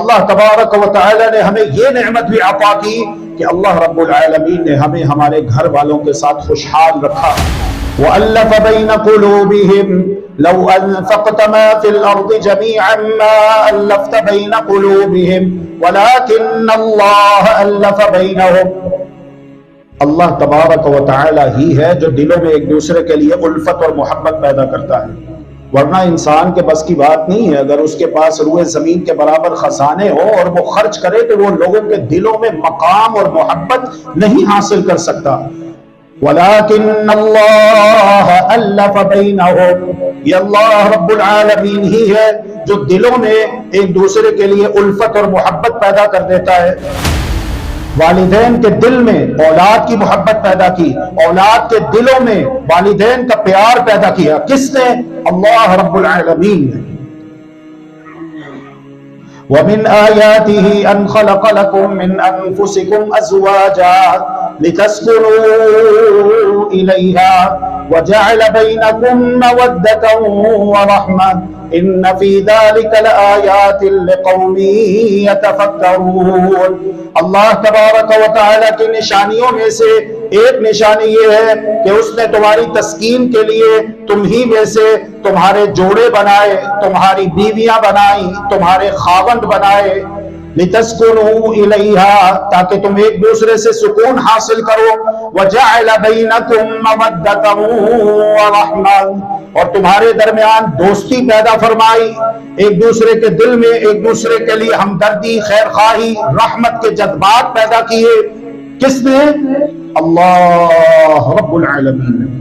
اللہ تبارک و تعالی نے ہمیں یہ نعمت بھی عطا کی کہ اللہ رب العالمین نے ہمیں ہمارے گھر والوں کے ساتھ خوشحال رکھا. وَأَلَّفَ بَيْنَ قُلُوبِهِمْ لَوْ أَنفَقْتَ مَا فِي الْأَرْضِ جَمِيعًا مَا أَلَّفْتَ بَيْنَ قُلُوبِهِمْ وَلَكِنَّ اللَّهَ أَلَّفَ بَيْنَهُمْ. اللہ تبارک و تعالی ہی ہے جو دلوں میں ایک دوسرے کے لیے الفت اور محبت پیدا کرتا ہے، ورنہ انسان کے بس کی بات نہیں ہے. اگر اس کے پاس روئے زمین کے برابر خزانے ہو اور وہ خرچ کرے تو وہ لوگوں کے دلوں میں مقام اور محبت نہیں حاصل کر سکتا. وَلَكِنَّ اللَّهَ أَلَّفَ بَيْنَهُمْ. یہ اللہ رب العالمین ہی ہے جو دلوں میں ایک دوسرے کے لیے الفت اور محبت پیدا کر دیتا ہے. والدین کے دل میں اولاد کی محبت پیدا کی، اولاد کے دلوں میں والدین کا پیار پیدا کیا. کس نے؟ اللہ رب العالمین نے. وَمِنْ آيَاتِهِ أَنْ خَلَقَ لَكُم مِّنْ أَنفُسِكُمْ أَزْوَاجًا لِتَسْكُنُوا إِلَيْهَا وَجَعَلَ بَيْنَكُم مَّوَدَّةً وَرَحْمَةً إِنَّ فِي ذَلِكَ لَآيَاتٍ لِقَوْمٍ يَتَفَكَّرُونَ. اللہ تبارک و تعالیٰ کی نشانیوں میں سے ایک نشانی یہ ہے کہ اس نے تمہاری تسکین کے لیے تم ہی میں سے تمہارے جوڑے بنائے، تمہاری بیویاں بنائی، تمہارے خاوند بنائے. لِتَسْكُنُوا إِلَيْهَا، تاکہ تم ایک دوسرے سے سکون حاصل کرو. وَجَعَلَ بَيْنَكُم مَّوَدَّةً وَرَحْمَةً، اور تمہارے درمیان دوستی پیدا فرمائی، ایک دوسرے کے دل میں ایک دوسرے کے لیے ہمدردی، خیر خواہی، رحمت کے جذبات پیدا کیے. کس نے؟ اللہ رب العالمین.